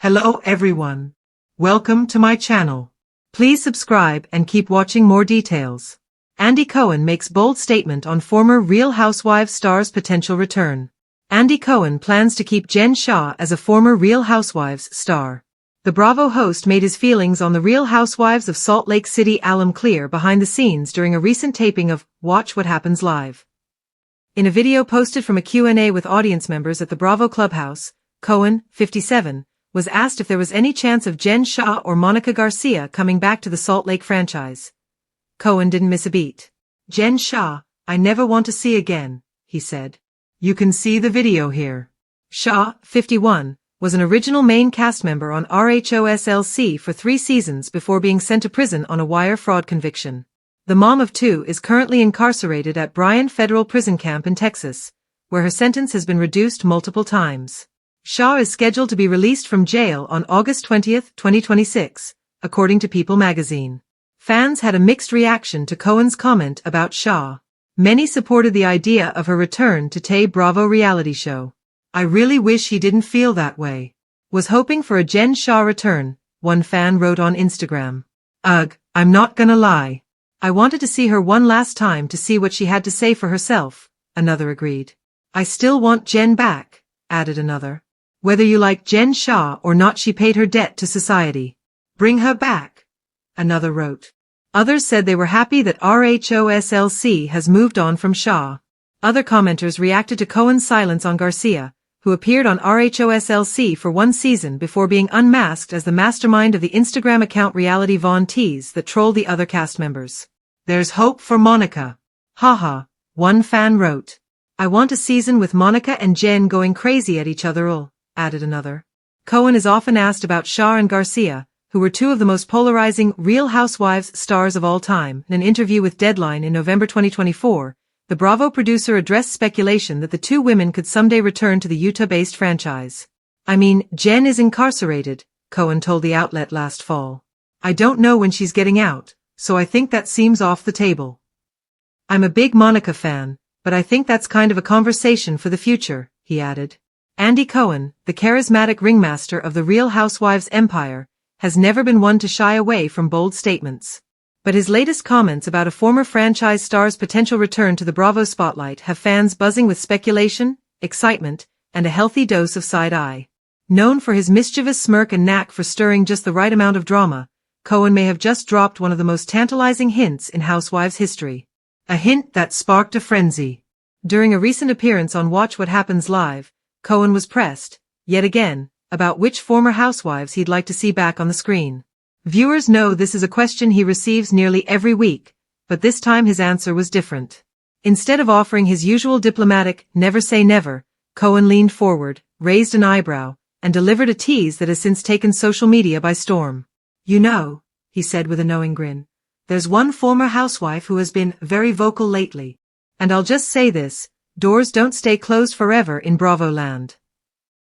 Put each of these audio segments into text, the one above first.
Hello everyone. Welcome to my channel. Please subscribe and keep watching more details. Andy Cohen makes bold statement on former Real Housewives star's potential return. Andy Cohen plans to keep Jen Shah as a former Real Housewives star. The Bravo host made his feelings on the Real Housewives of Salt Lake City alum clear behind the scenes during a recent taping of Watch What Happens Live. In a video posted from a Q&A with audience members at the Bravo Clubhouse, Cohen, 57, was asked if there was any chance of Jen Shah or Monica Garcia coming back to the Salt Lake franchise. Cohen didn't miss a beat. "Jen Shah, I never want to see again," he said. You can see the video here. Shah, 51, was an original main cast member on RHOSLC for 3 seasons before being sent to prison on a wire fraud conviction. The mom of 2 is currently incarcerated at Bryan Federal Prison Camp in Texas, where her sentence has been reduced multiple times. Shah is scheduled to be released from jail on August 20, 2026, according to People magazine. Fans had a mixed reaction to Cohen's comment about Shah. Many supported the idea of her return to Tay Bravo reality show. "I really wish he didn't feel that way. Was hoping for a Jen Shah return," one fan wrote on Instagram. "Ugh, I'm not gonna lie. I wanted to see her one last time to see what she had to say for herself," another agreed. "I still want Jen back," added another. "Whether you like Jen Shah or not, she paid her debt to society. Bring her back," another wrote. Others said they were happy that RHOSLC has moved on from Shah. Other commenters reacted to Cohen's silence on Garcia, who appeared on RHOSLC for 1 season before being unmasked as the mastermind of the Instagram account Reality Von Tease that trolled the other cast members. "There's hope for Monica. Haha," one fan wrote. "I want a season with Monica and Jen going crazy at each other, added another. Cohen is often asked about Shah and Garcia, who were 2 of the most polarizing Real Housewives stars of all time. In an interview with Deadline in November 2024, the Bravo producer addressed speculation that the 2 women could someday return to the Utah-based franchise. "I mean, Jen is incarcerated," Cohen told the outlet last fall. "I don't know when she's getting out, so I think that seems off the table. I'm a big Monica fan, but I think that's kind of a conversation for the future," he added. Andy Cohen, the charismatic ringmaster of the Real Housewives empire, has never been one to shy away from bold statements. But his latest comments about a former franchise star's potential return to the Bravo spotlight have fans buzzing with speculation, excitement, and a healthy dose of side-eye. Known for his mischievous smirk and knack for stirring just the right amount of drama, Cohen may have just dropped one of the most tantalizing hints in Housewives history. A hint that sparked a frenzy. During a recent appearance on Watch What Happens Live, Cohen was pressed, yet again, about which former housewives he'd like to see back on the screen. Viewers know this is a question he receives nearly every week, but this time his answer was different. Instead of offering his usual diplomatic, never say never, Cohen leaned forward, raised an eyebrow, and delivered a tease that has since taken social media by storm. "You know," he said with a knowing grin, "there's one former housewife who has been very vocal lately. And I'll just say this, doors don't stay closed forever in Bravo land."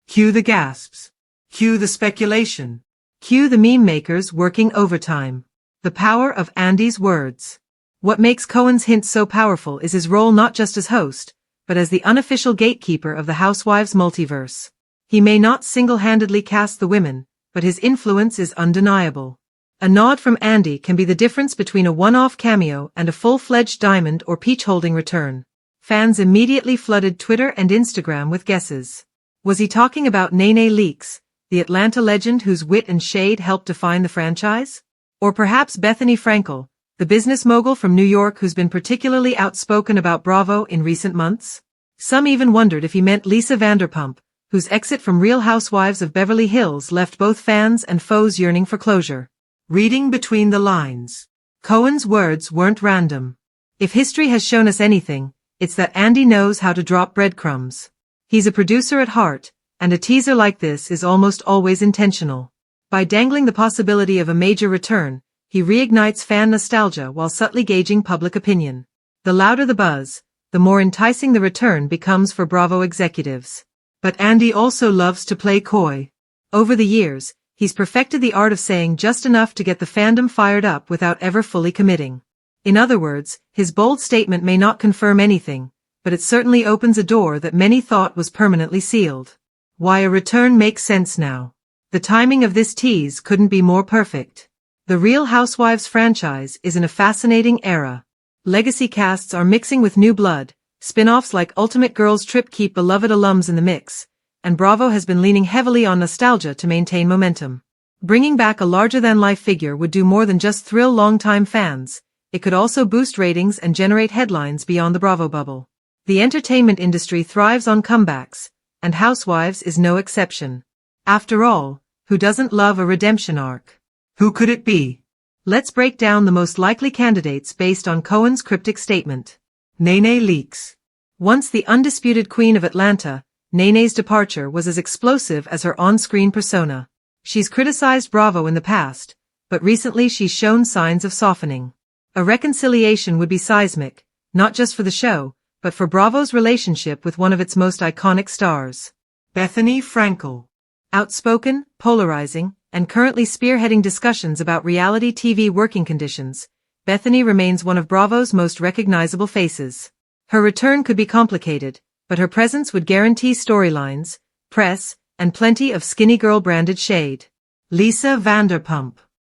Cue the gasps. Cue the speculation. Cue the meme makers working overtime. The power of Andy's words. What makes Cohen's hint so powerful is his role not just as host, but as the unofficial gatekeeper of the Housewives multiverse. He may not single-handedly cast the women, but his influence is undeniable. A nod from Andy can be the difference between a one-off cameo and a full-fledged diamond or peach-holding return. Fans immediately flooded Twitter and Instagram with guesses. Was he talking about Nene Leakes, the Atlanta legend whose wit and shade helped define the franchise? Or perhaps Bethany Frankel, the business mogul from New York who's been particularly outspoken about Bravo in recent months? Some even wondered if he meant Lisa Vanderpump, whose exit from Real Housewives of Beverly Hills left both fans and foes yearning for closure. Reading between the lines. Cohen's words weren't random. If history has shown us anything, it's that Andy knows how to drop breadcrumbs. He's a producer at heart, and a teaser like this is almost always intentional. By dangling the possibility of a major return, he reignites fan nostalgia while subtly gauging public opinion. The louder the buzz, the more enticing the return becomes for Bravo executives. But Andy also loves to play coy. Over the years, he's perfected the art of saying just enough to get the fandom fired up without ever fully committing. In other words, his bold statement may not confirm anything, but it certainly opens a door that many thought was permanently sealed. Why a return makes sense now. The timing of this tease couldn't be more perfect. The Real Housewives franchise is in a fascinating era. Legacy casts are mixing with new blood, spin-offs like Ultimate Girls Trip keep beloved alums in the mix, and Bravo has been leaning heavily on nostalgia to maintain momentum. Bringing back a larger-than-life figure would do more than just thrill longtime fans. It could also boost ratings and generate headlines beyond the Bravo bubble. The entertainment industry thrives on comebacks, and Housewives is no exception. After all, who doesn't love a redemption arc? Who could it be? Let's break down the most likely candidates based on Cohen's cryptic statement. Nene leaks. Once the undisputed queen of Atlanta, Nene's departure was as explosive as her on-screen persona. She's criticized Bravo in the past, but recently she's shown signs of softening. A reconciliation would be seismic, not just for the show, but for Bravo's relationship with one of its most iconic stars. Bethany Frankel. Outspoken, polarizing, and currently spearheading discussions about reality TV working conditions, Bethany remains one of Bravo's most recognizable faces. Her return could be complicated, but her presence would guarantee storylines, press, and plenty of skinny girl-branded shade. Lisa Vanderpump.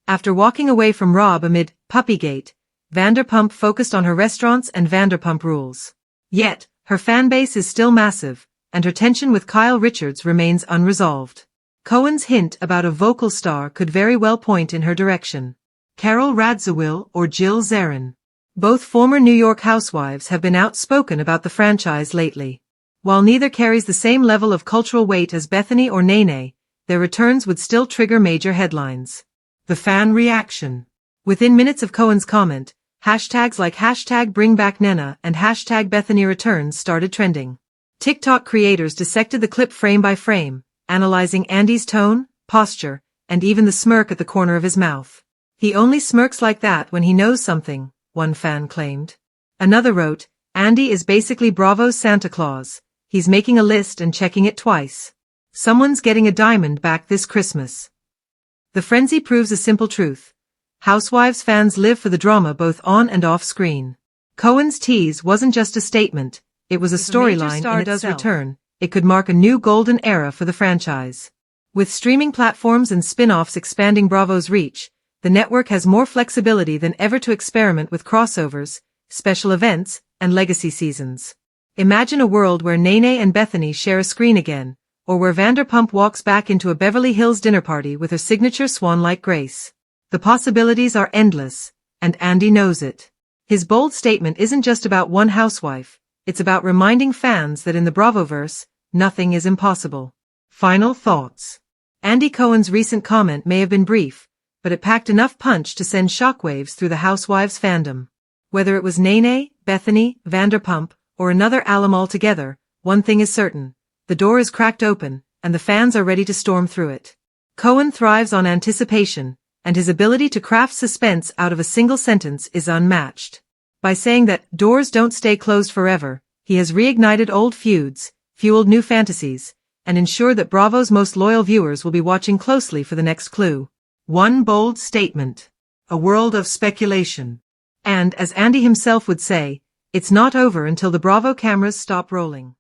After walking away from Rob amid Puppygate, Vanderpump focused on her restaurants and Vanderpump Rules. Yet, her fanbase is still massive, and her tension with Kyle Richards remains unresolved. Cohen's hint about a vocal star could very well point in her direction. Carol Radziwill or Jill Zarin. Both former New York housewives have been outspoken about the franchise lately. While neither carries the same level of cultural weight as Bethany or Nene, their returns would still trigger major headlines. The fan reaction. Within minutes of Cohen's comment, hashtags like #BringBackNena and #BethanyReturns started trending. TikTok creators dissected the clip frame by frame, analyzing Andy's tone, posture, and even the smirk at the corner of his mouth. He only smirks like that when he knows something, one fan claimed. Another wrote, Andy is basically Bravo's Santa Claus. He's making a list and checking it twice. Someone's getting a diamond back this Christmas. The frenzy proves a simple truth. Housewives fans live for the drama both on and off screen. Cohen's tease wasn't just a statement, it was a storyline in itself. Return, it could mark a new golden era for the franchise. With streaming platforms and spin-offs expanding Bravo's reach, the network has more flexibility than ever to experiment with crossovers, special events, and legacy seasons. Imagine a world where Nene and Bethany share a screen again, or where Vanderpump walks back into a Beverly Hills dinner party with her signature swan-like grace. The possibilities are endless, and Andy knows it. His bold statement isn't just about one housewife, it's about reminding fans that in the Bravoverse, nothing is impossible. Final thoughts. Andy Cohen's recent comment may have been brief, but it packed enough punch to send shockwaves through the Housewives fandom. Whether it was Nene, Bethany, Vanderpump, or another alum altogether, one thing is certain. The door is cracked open, and the fans are ready to storm through it. Cohen thrives on anticipation, and his ability to craft suspense out of a single sentence is unmatched. By saying that doors don't stay closed forever, he has reignited old feuds, fueled new fantasies, and ensured that Bravo's most loyal viewers will be watching closely for the next clue. One bold statement. A world of speculation. And, as Andy himself would say, it's not over until the Bravo cameras stop rolling.